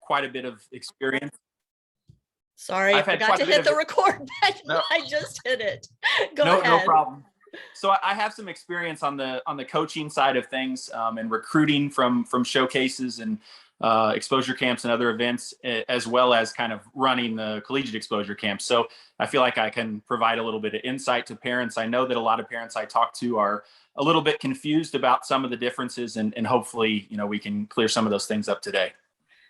quite a bit of experience. Sorry, I forgot to hit the record button. No. I just hit it. Go ahead. No problem. So I have some experience on the coaching side of things, and recruiting from showcases and exposure camps and other events, as well as kind of running the collegiate exposure camps. So I feel like I can provide a little bit of insight to parents. I know that a lot of parents I talk to are a little bit confused about some of the differences, and hopefully, we can clear some of those things up today.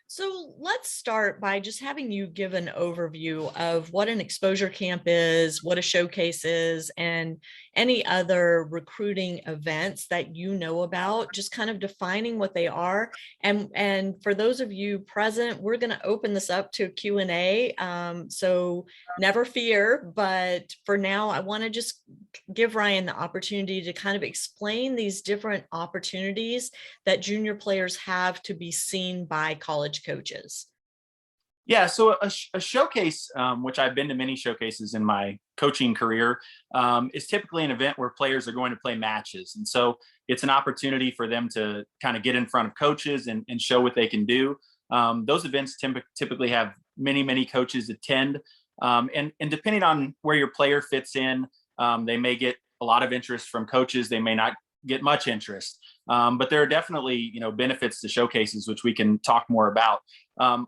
So let's start by just having you give an overview of what an exposure camp is, what a showcase is, and any other recruiting events that you know about, just kind of defining what they are. And for those of you present, we're going to open this up to a Q&A. So never fear, but for now, I want to just give Ryan the opportunity to kind of explain these different opportunities that junior players have to be seen by college coaches. Yeah, so a showcase, which I've been to many showcases in my coaching career, is typically an event where players are going to play matches. And so it's an opportunity for them to kind of get in front of coaches and show what they can do. Those events typically have many coaches attend. And depending on where your player fits in, they may get a lot of interest from coaches. They may not get much interest. But there are definitely, benefits to showcases, which we can talk more about.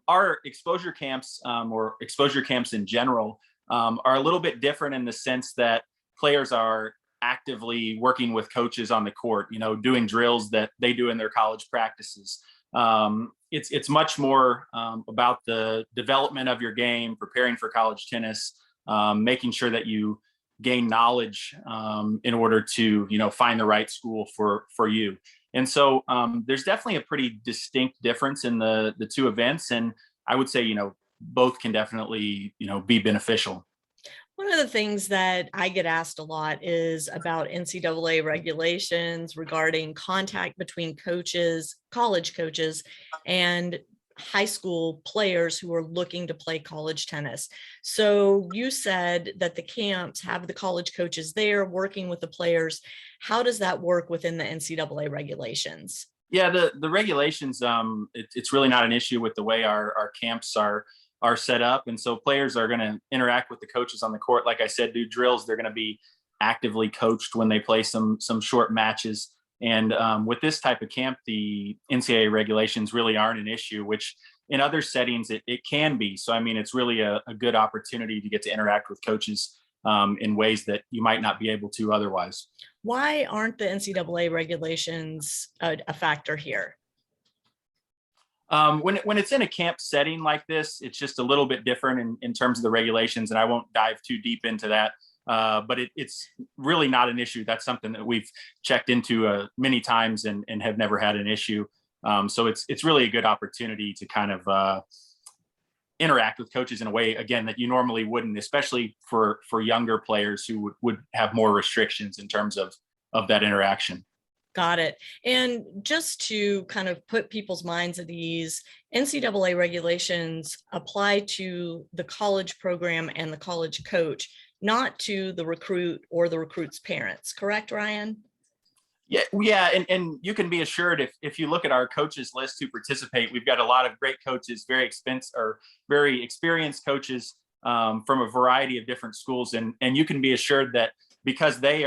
Our exposure camps, or exposure camps in general, are a little bit different in the sense that players are actively working with coaches on the court, doing drills that they do in their college practices. It's much more about the development of your game, preparing for college tennis, making sure that you gain knowledge in order to, find the right school for you. And so there's definitely a pretty distinct difference in the two events. And I would say, both can definitely, be beneficial. One of the things that I get asked a lot is about NCAA regulations regarding contact between coaches, college coaches, and high school players who are looking to play college tennis. So you said that the camps have the college coaches there working with the players. How does that work within the NCAA regulations? Yeah, the regulations, it's really not an issue with the way our camps are set up. And so players are going to interact with the coaches on the court. Like I said, do drills. They're going to be actively coached when they play some short matches. And with this type of camp, the NCAA regulations really aren't an issue, which in other settings, it can be. So, I mean, it's really a good opportunity to get to interact with coaches in ways that you might not be able to otherwise. Why aren't the NCAA regulations a factor here? When it's in a camp setting like this, it's just a little bit different in terms of the regulations, and I won't dive too deep into that. But it's really not an issue. That's something that we've checked into many times and have never had an issue. So it's really a good opportunity to kind of interact with coaches in a way, again, that you normally wouldn't, especially for younger players who would have more restrictions in terms of that interaction. Got it. And just to kind of put people's minds at ease, NCAA regulations apply to the college program and the college coach, not to the recruit or the recruit's parents. Correct, Ryan? Yeah. And you can be assured if you look at our coaches list who participate, we've got a lot of great coaches, very experienced coaches from a variety of different schools. And you can be assured that because they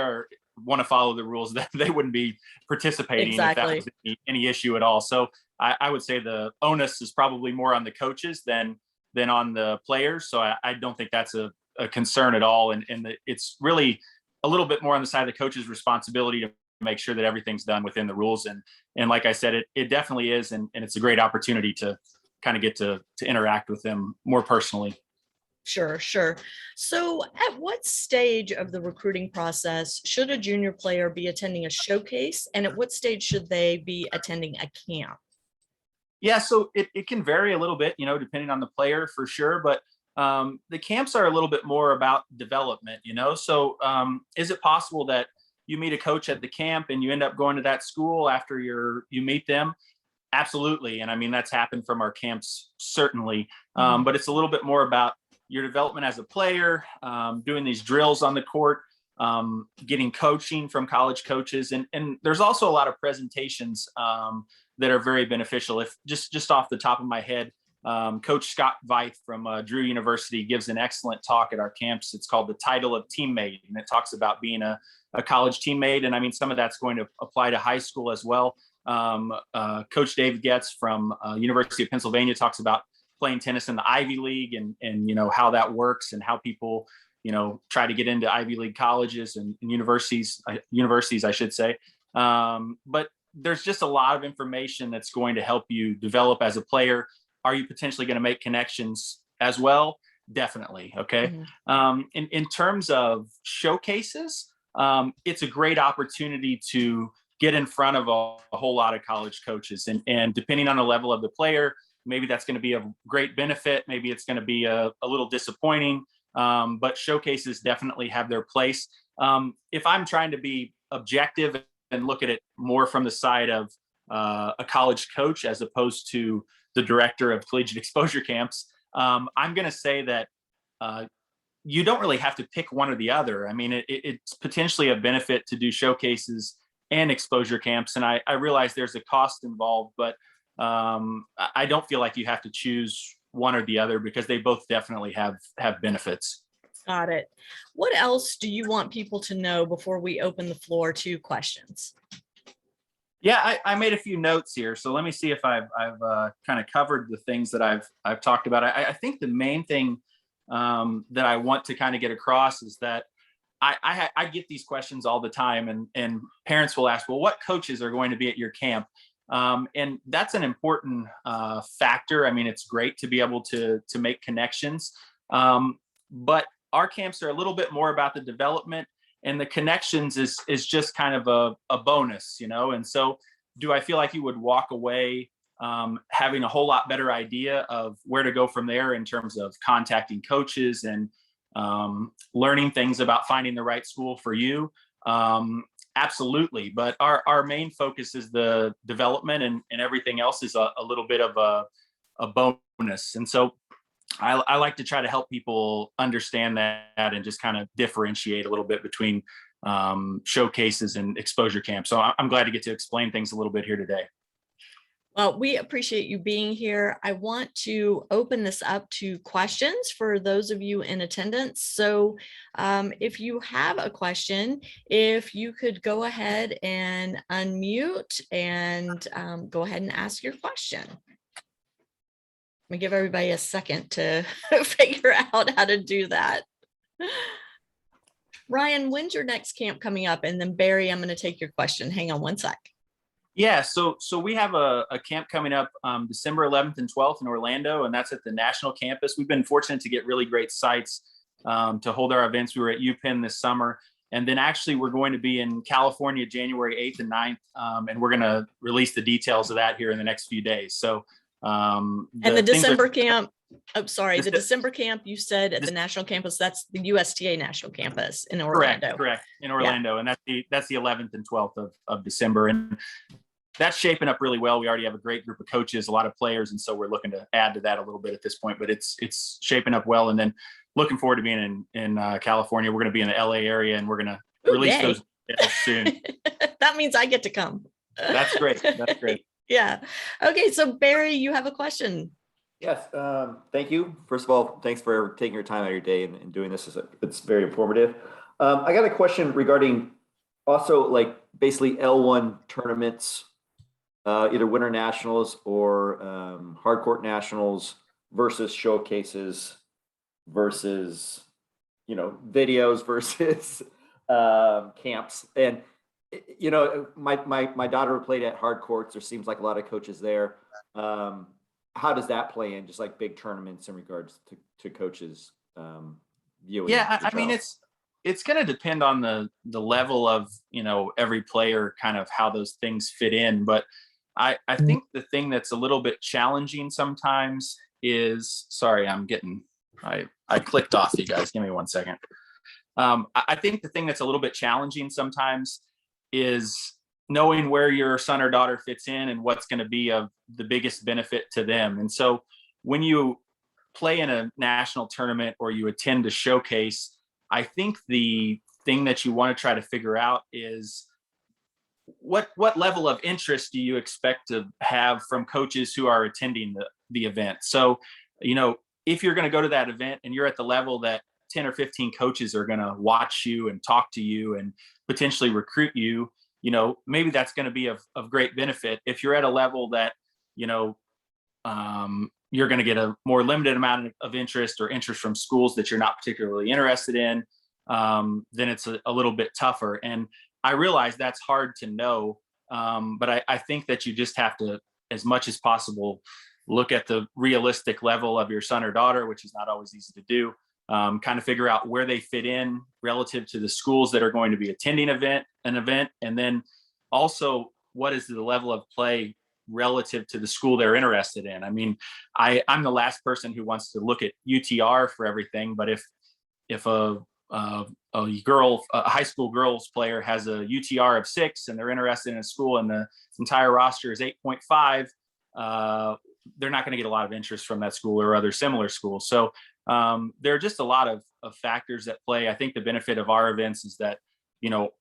want to follow the rules, that they wouldn't be participating exactly. if that was any issue at all. So I would say the onus is probably more on the coaches than on the players. So I don't think that's a concern at all. And it's really a little bit more on the side of the coach's responsibility to make sure that everything's done within the rules. And like I said, it definitely is. And it's a great opportunity to kind of get to interact with them more personally. Sure. So at what stage of the recruiting process should a junior player be attending a showcase? And at what stage should they be attending a camp? Yeah, so it can vary a little bit, depending on the player for sure. But the camps are a little bit more about development, So is it possible that you meet a coach at the camp and you end up going to that school after you meet them? Absolutely. And I mean, that's happened from our camps, certainly. But it's a little bit more about your development as a player, doing these drills on the court, getting coaching from college coaches. And there's also a lot of presentations that are very beneficial. If just off the top of my head, Coach Scott Veith from Drew University gives an excellent talk at our campus. It's called The Title of Teammate, and it talks about being a college teammate. And I mean, some of that's going to apply to high school as well. Coach Dave Getz from University of Pennsylvania talks about playing tennis in the Ivy League and you know, how that works and how people, you know, try to get into Ivy League colleges and universities, I should say. But there's just a lot of information that's going to help you develop as a player. Are you potentially going to make connections as well? Definitely. Okay. In terms of showcases, it's a great opportunity to get in front of a whole lot of college coaches, and depending on the level of the player, maybe that's going to be a great benefit. Maybe it's going to be a little disappointing, but showcases definitely have their place. If I'm trying to be objective and look at it more from the side of a college coach as opposed to the director of collegiate exposure camps, I'm going to say that you don't really have to pick one or the other. I mean, it's potentially a benefit to do showcases and exposure camps. And I realize there's a cost involved, but I don't feel like you have to choose one or the other because they both definitely have benefits. Got it. What else do you want people to know before we open the floor to questions? Yeah, I made a few notes here, so let me see if I've kind of covered the things that I've talked about. I think the main thing that I want to kind of get across is that I get these questions all the time, and parents will ask, well, what coaches are going to be at your camp? And that's an important factor. I mean, it's great to be able to make connections, but our camps are a little bit more about the development, and the connections is just kind of a bonus, you know? And so do I feel like you would walk away having a whole lot better idea of where to go from there in terms of contacting coaches and learning things about finding the right school for you? Absolutely. But our main focus is the development, and everything else is a little bit of a bonus. And so I like to try to help people understand that and just kind of differentiate a little bit between showcases and exposure camps. So I'm glad to get to explain things a little bit here today. Well, we appreciate you being here. I want to open this up to questions for those of you in attendance. So if you have a question, if you could go ahead and unmute and go ahead and ask your question. Let me give everybody a second to figure out how to do that. Ryan, when's your next camp coming up? And then Barry, I'm going to take your question. Hang on one sec. Yeah, so we have a camp coming up December 11th and 12th in Orlando, and that's at the national campus. We've been fortunate to get really great sites to hold our events. We were at UPenn this summer, and then actually we're going to be in California January 8th and 9th, and we're going to release the details of that here in the next few days. So and the December camp, oh, sorry, the December camp you said at the national campus, that's the USTA national campus in Orlando. Correct, in Orlando. Yeah. And that's the 11th and 12th of December. And that's shaping up really well. We already have a great group of coaches, a lot of players. And so we're looking to add to that a little bit at this point, but it's shaping up well. And then looking forward to being in California. We're going to be in the LA area, and we're going to release those soon. That means I get to come. That's great. That's great. Yeah. Okay. So Barry, you have a question. Yes. Thank you. First of all, thanks for taking your time out of your day and doing this. It's very informative. I got a question regarding also like basically L1 tournaments, either winter nationals or hard court nationals versus showcases versus, you know, videos versus camps. And, you know, my daughter played at hard courts. There seems like a lot of coaches there. How does that play in just like big tournaments in regards to coaches viewing? Yeah, I mean, it's going to depend on the level of, you know, every player, kind of how those things fit in. But I think the thing that's a little bit challenging sometimes is, sorry, I clicked off, you guys. Give me 1 second. I think the thing that's a little bit challenging sometimes is knowing where your son or daughter fits in and what's going to be of the biggest benefit to them. And so when you play in a national tournament or you attend a showcase, I think the thing that you want to try to figure out is what level of interest do you expect to have from coaches who are attending the event? So, if you're going to go to that event and you're at the level that 10 or 15 coaches are going to watch you and talk to you and potentially recruit you, maybe that's going to be of great benefit. If you're at a level that, you're going to get a more limited amount of interest or interest from schools that you're not particularly interested in, then it's a little bit tougher. And I realize that's hard to know, but I think that you just have to, as much as possible, look at the realistic level of your son or daughter, which is not always easy to do. Kind of figure out where they fit in relative to the schools that are going to be attending an event, and then also what is the level of play relative to the school they're interested in. I mean, I'm the last person who wants to look at UTR for everything, but if a high school girls player has a UTR of 6 and they're interested in a school and the entire roster is 8.5, they're not going to get a lot of interest from that school or other similar schools. So there are just a lot of factors that play. I think the benefit of our events is that,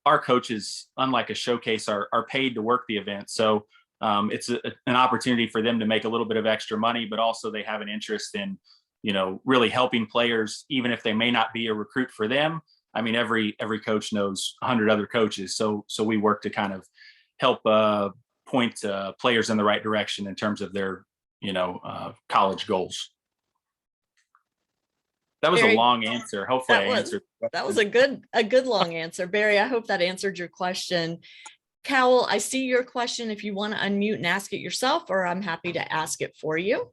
our coaches, unlike a showcase, are paid to work the event. So it's an opportunity for them to make a little bit of extra money, but also they have an interest in, really helping players, even if they may not be a recruit for them. I mean, every coach knows 100 other coaches. So we work to kind of help point players in the right direction in terms of their, college goals. That was a long answer. Hopefully I answered. That was a good long answer. Barry, I hope that answered your question. Cowell, I see your question. If you want to unmute and ask it yourself, or I'm happy to ask it for you.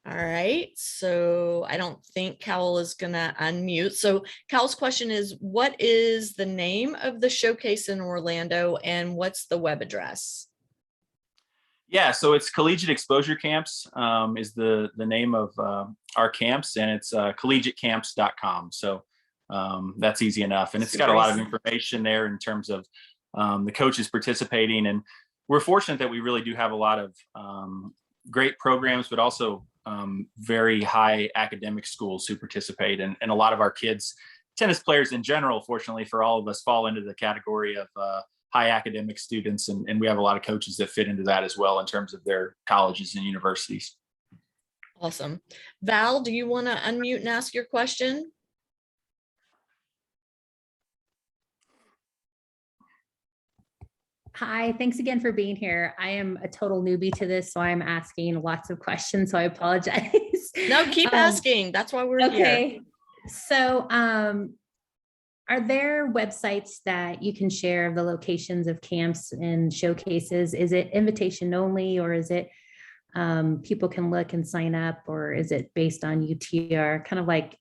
All right, so I don't think Cowell is gonna unmute. So Cowell's question is, what is the name of the showcase in Orlando and what's the web address? Yeah, so it's Collegiate Exposure Camps is the name of our camps, and it's collegiatecamps.com. So that's easy enough. And it's got a lot of information there in terms of the coaches participating. And we're fortunate that we really do have a lot of great programs, but also very high academic schools who participate. And a lot of our kids, tennis players in general, fortunately for all of us, fall into the category of high academic students. And we have a lot of coaches that fit into that as well in terms of their colleges and universities. Awesome. Val, do you want to unmute and ask your question? Hi, thanks again for being here. I am a total newbie to this, so I'm asking lots of questions, so I apologize. No, keep asking. That's why we're here. So are there websites that you can share of the locations of camps and showcases? Is it invitation only, or is it people can look and sign up, or is it based on UTR, kind of like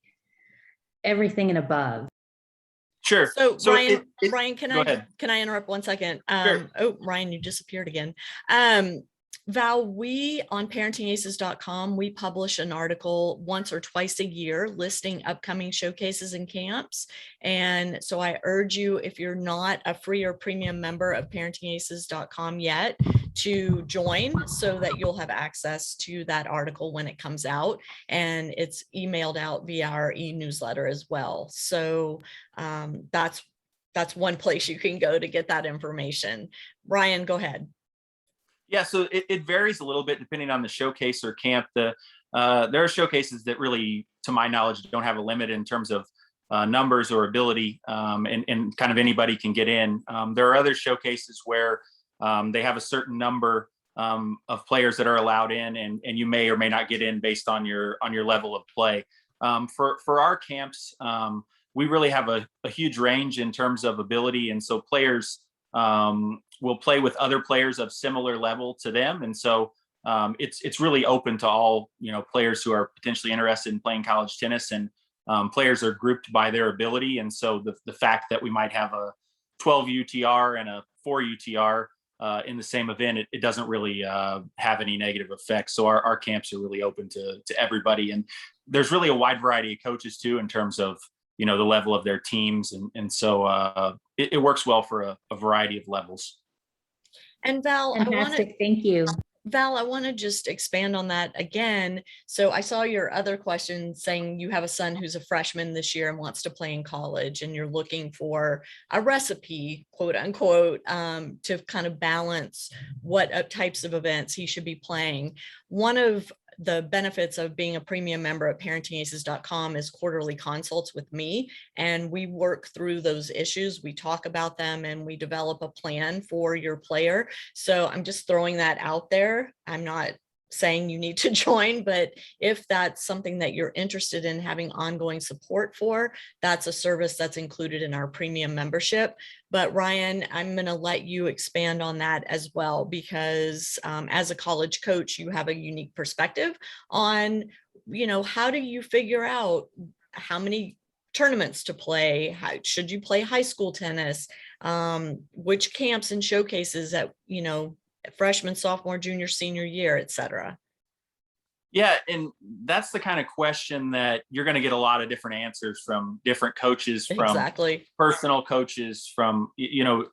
everything and above? Sure. So Ryan, can I interrupt 1 second? Sure. Oh, Ryan, you disappeared again. Val, we on parentingaces.com, we publish an article once or twice a year listing upcoming showcases and camps. And so I urge you, if you're not a free or premium member of parentingaces.com yet, to join so that you'll have access to that article when it comes out, and it's emailed out via our e-newsletter as well. So that's one place you can go to get that information. Ryan, go ahead. Yeah, so it varies a little bit depending on the showcase or camp. There are showcases that really, to my knowledge, don't have a limit in terms of numbers or ability, and kind of anybody can get in. There are other showcases where they have a certain number of players that are allowed in, and you may or may not get in based on your level of play. For our camps, we really have a huge range in terms of ability, and so players will play with other players of similar level to them, and so it's really open to all players who are potentially interested in playing college tennis, and players are grouped by their ability. And so the fact that we might have a 12 UTR and a 4 UTR in the same event, it doesn't really have any negative effects. So our camps are really open to everybody, and there's really a wide variety of coaches too in terms of the level of their teams, and so it works well for a variety of levels. And Val, fantastic. Thank you. Val, I want to just expand on that again. So I saw your other question saying you have a son who's a freshman this year and wants to play in college, and you're looking for a recipe, quote unquote, to kind of balance what types of events he should be playing. One of the benefits of being a premium member at parentingaces.com is quarterly consults with me, and we work through those issues. We talk about them and we develop a plan for your player. So I'm just throwing that out there. I'm not saying you need to join, but if that's something that you're interested in having ongoing support for, that's a service that's included in our premium membership. But Ryan, I'm going to let you expand on that as well, because as a college coach, you have a unique perspective on, how do you figure out how many tournaments to play? How should you play high school tennis? Which camps and showcases at, freshman, sophomore, junior, senior year, et cetera. Yeah, and that's the kind of question that you're going to get a lot of different answers from different coaches, from Exactly. personal coaches, from,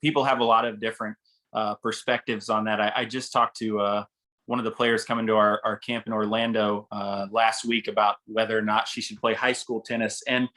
people have a lot of different perspectives on that. I just talked to one of the players coming to our camp in Orlando last week about whether or not she should play high school tennis. And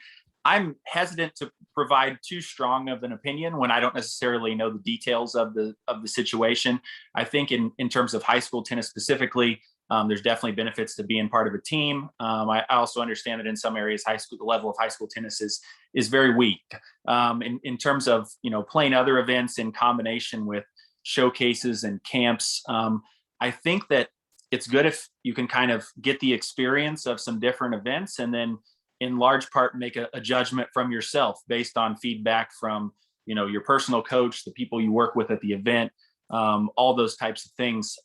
I'm hesitant to provide too strong of an opinion when I don't necessarily know the details of the situation. I think in terms of high school tennis specifically, there's definitely benefits to being part of a team. I also understand that in some areas, the level of high school tennis is very weak. In terms of playing other events in combination with showcases and camps, I think that it's good if you can kind of get the experience of some different events, and then in large part make a judgment from yourself based on feedback from your personal coach, the people you work with at the event, all those types of things,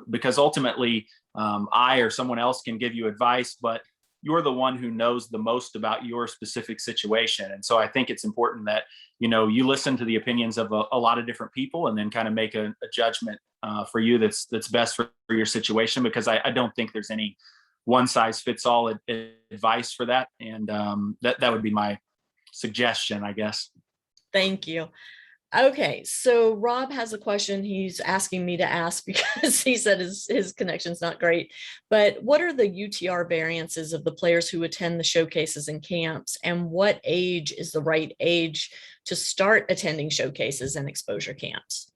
because ultimately I or someone else can give you advice, but you're the one who knows the most about your specific situation. And so I think it's important that you listen to the opinions of a lot of different people, and then kind of make a judgment for you that's best for your situation, because I don't think there's any one size fits all advice for that. And that would be my suggestion, I guess. Thank you. Okay, so Rob has a question he's asking me to ask because he said his connection's not great. But what are the UTR variances of the players who attend the showcases and camps, and what age is the right age to start attending showcases and exposure camps?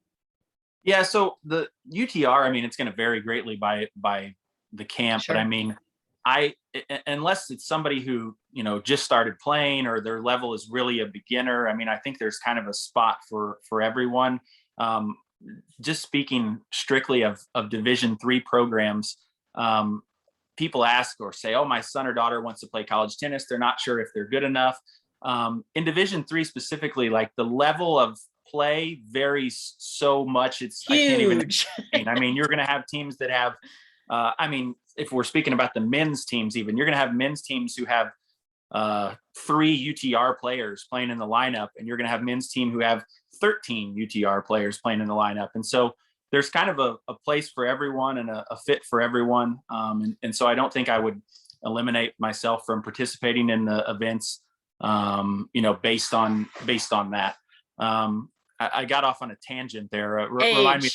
Yeah, so the UTR, it's going to vary greatly by the camp, Sure. but unless it's somebody who just started playing, or their level is really a beginner, I think there's kind of a spot for everyone. Just speaking strictly of Division III programs, people ask or say, oh, my son or daughter wants to play college tennis, they're not sure if they're good enough. In Division III specifically, like, the level of play varies so much, Huge. I can't even explain. You're going to have teams that have if we're speaking about the men's teams, even, you're going to have men's teams who have 3 UTR players playing in the lineup, and you're going to have men's team who have 13 UTR players playing in the lineup. And so there's kind of a place for everyone, and a fit for everyone. And so I don't think I would eliminate myself from participating in the events, based on that. I got off on a tangent there. Remind me.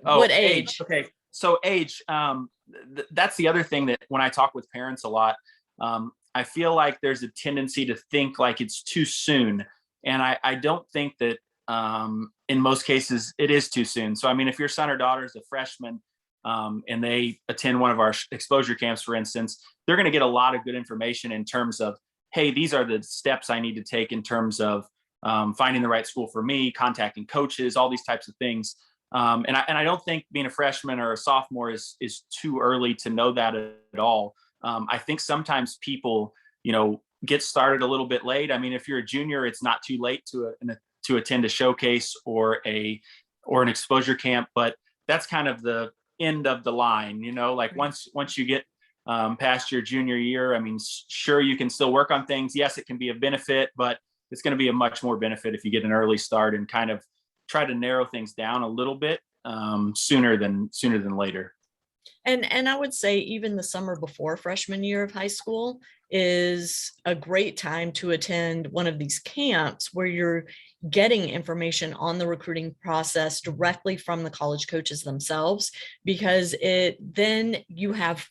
What age? Okay. So age, that's the other thing that when I talk with parents a lot, I feel like there's a tendency to think like it's too soon. And I don't think that in most cases it is too soon. So, if your son or daughter is a freshman and they attend one of our exposure camps, for instance, they're going to get a lot of good information in terms of, hey, these are the steps I need to take in terms of finding the right school for me, contacting coaches, all these types of things. And I don't think being a freshman or a sophomore is too early to know that at all. I think sometimes people, get started a little bit late. If you're a junior, it's not too late to attend a showcase or an exposure camp, but that's kind of the end of the line. Like, once you get past your junior year, sure, you can still work on things. Yes, it can be a benefit, but it's going to be a much more benefit if you get an early start and kind of try to narrow things down a little bit sooner than later. And I would say even the summer before freshman year of high school is a great time to attend one of these camps where you're getting information on the recruiting process directly from the college coaches themselves, because then you have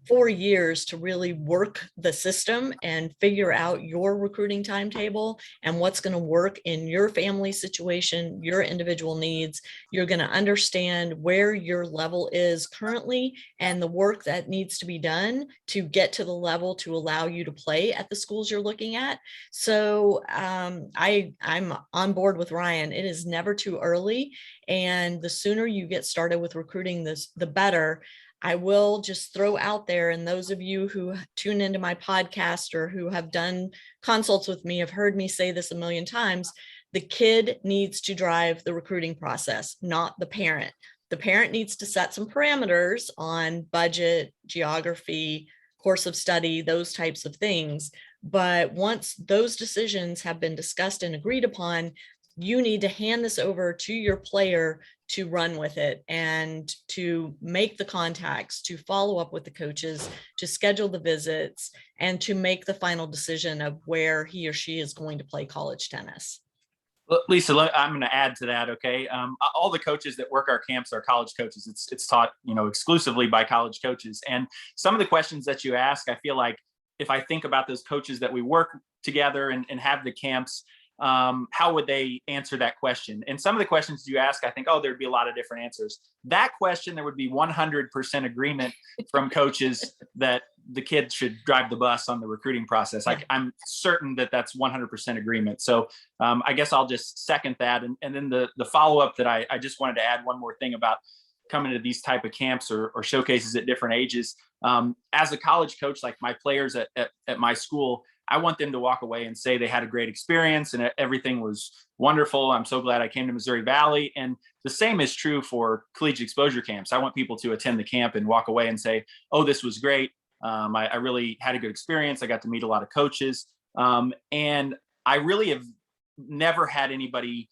4 years to really work the system and figure out your recruiting timetable and what's going to work in your family situation, your individual needs. You're going to understand where your level is currently and the work that needs to be done to get to the level to allow you to play at the schools you're looking at. So I'm on board with Ryan. It is never too early. And the sooner you get started with recruiting the better. I will just throw out there, and those of you who tune into my podcast or who have done consults with me have heard me say this a million times, the kid needs to drive the recruiting process, not the parent. The parent needs to set some parameters on budget, geography, course of study, those types of things. But once those decisions have been discussed and agreed upon, you need to hand this over to your player to run with it and to make the contacts, to follow up with the coaches, to schedule the visits, and to make the final decision of where he or she is going to play college tennis. Well, Lisa, I'm going to add to that. Okay. All the coaches that work our camps are college coaches. It's taught, exclusively by college coaches. And some of the questions that you ask, I feel like if I think about those coaches that we work together and have the camps, how would they answer that question? And some of the questions you ask, I think, there'd be a lot of different answers. That question, there would be 100% agreement from coaches that the kid should drive the bus on the recruiting process. I'm certain that that's 100% agreement. So I guess I'll just second that. And then the follow-up that I just wanted to add one more thing about coming to these type of camps or showcases at different ages. As a college coach, like my players at my school, I want them to walk away and say they had a great experience and everything was wonderful. I'm so glad I came to Missouri Valley. And the same is true for collegiate exposure camps. I want people to attend the camp and walk away and say, oh, this was great. I really had a good experience. I got to meet a lot of coaches. And I really have never had anybody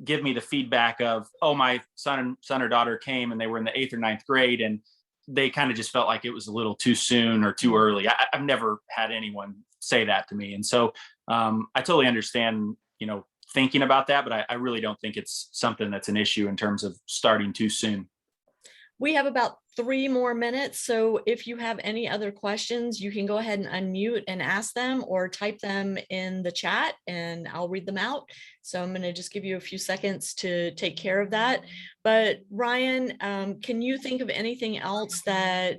give me the feedback of, oh, my son or daughter came and they were in the 8th or 9th grade and they kind of just felt like it was a little too soon or too early. I've never had anyone say that to me. And so I totally understand, thinking about that, but I really don't think it's something that's an issue in terms of starting too soon. We have about 3 more minutes. So if you have any other questions, you can go ahead and unmute and ask them or type them in the chat and I'll read them out. So I'm going to just give you a few seconds to take care of that. But Ryan, can you think of anything else that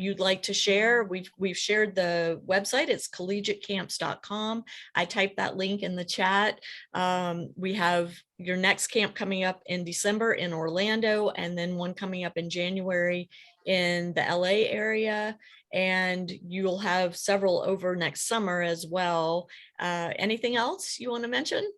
you'd like to share? We've shared the website. It's collegiatecamps.com. I typed that link in the chat. We have your next camp coming up in December in Orlando, and then one coming up in January in the LA area. And you'll have several over next summer as well. Anything else you want to mention?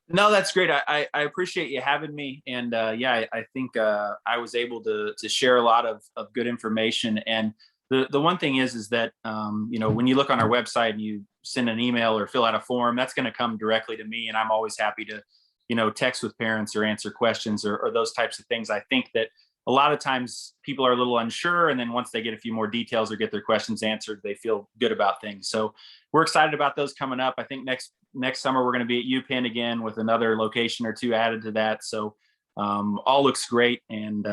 No, that's great. I appreciate you having me. And I think I was able to share a lot of good information. And the one thing is that, when you look on our website and you send an email or fill out a form, that's going to come directly to me. And I'm always happy to, text with parents or answer questions or those types of things. I think that a lot of times people are a little unsure. And then once they get a few more details or get their questions answered, they feel good about things. So we're excited about those coming up. I think next summer, we're going to be at UPenn again with another location or 2 added to that. So all looks great and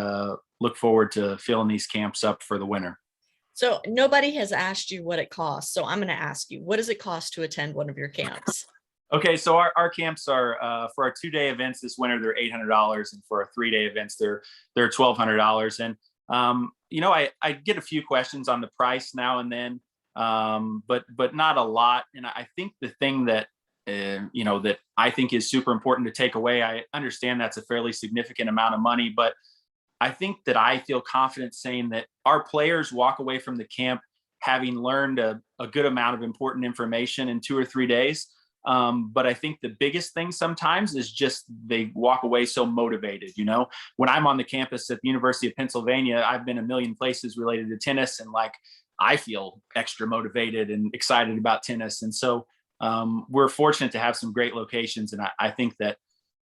look forward to filling these camps up for the winter. So nobody has asked you what it costs. So I'm going to ask you, what does it cost to attend one of your camps? Okay, so our camps are for our 2-day events this winter, they're $800, and for our 3-day events, they're $1,200. And I get a few questions on the price now and then, but not a lot. And I think the thing that that I think is super important to take away, I understand that's a fairly significant amount of money, but I think that I feel confident saying that our players walk away from the camp having learned a good amount of important information in 2 or 3 days. But I think the biggest thing sometimes is just they walk away so motivated. When I'm on the campus at the University of Pennsylvania, I've been a million places related to tennis, and I feel extra motivated and excited about tennis. And so we're fortunate to have some great locations. And I think that,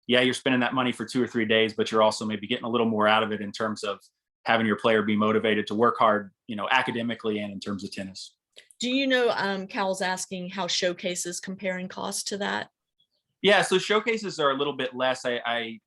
you're spending that money for 2 or 3 days, but you're also maybe getting a little more out of it in terms of having your player be motivated to work hard, academically and in terms of tennis. Do you know, Cal's asking how showcases compare in cost to that? Yeah, so showcases are a little bit less. I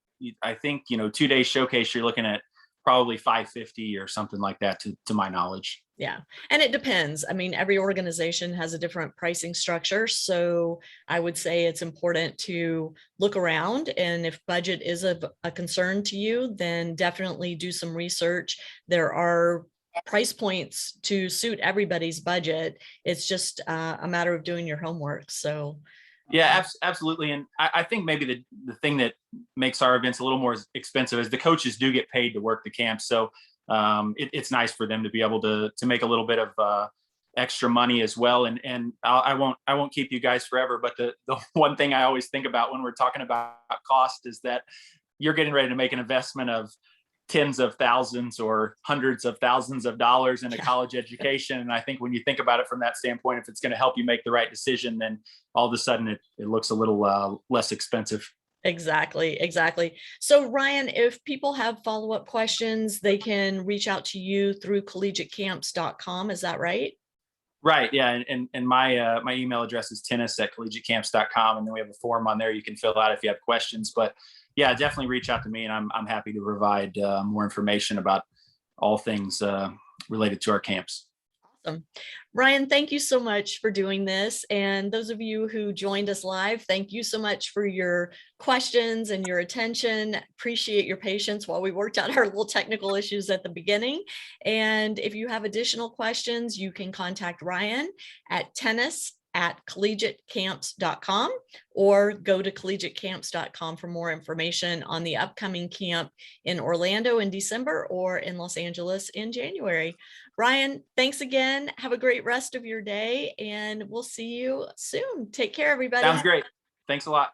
think 2 day showcase you're looking at probably $550 or something like that to my knowledge. Yeah, and it depends. I mean, every organization has a different pricing structure. So I would say it's important to look around. And if budget is a concern to you, then definitely do some research. There are price points to suit everybody's budget. It's just a matter of doing your homework. So yeah, absolutely. And I think maybe the thing that makes our events a little more expensive is the coaches do get paid to work the camp. So it's nice for them to be able to make a little bit of extra money as well. And I won't keep you guys forever. But the one thing I always think about when we're talking about cost is that you're getting ready to make an investment of tens of thousands or hundreds of thousands of dollars in a college education. And I think when you think about it from that standpoint, if it's going to help you make the right decision, then all of a sudden it looks a little less expensive. Exactly. So Ryan, if people have follow-up questions, they can reach out to you through collegiatecamps.com. Is that right? Right. Yeah. And my email address is tennis@collegiatecamps.com. And then we have a form on there you can fill out if you have questions. But yeah, definitely reach out to me, and I'm happy to provide more information about all things related to our camps. Awesome. Ryan, thank you so much for doing this. And those of you who joined us live, thank you so much for your questions and your attention. Appreciate your patience while we worked out our little technical issues at the beginning. And if you have additional questions, you can contact Ryan at tennis@collegiatecamps.com or go to collegiatecamps.com for more information on the upcoming camp in Orlando in December or in Los Angeles in January. Ryan, thanks again. Have a great rest of your day, and we'll see you soon. Take care, everybody. Sounds great. Thanks a lot.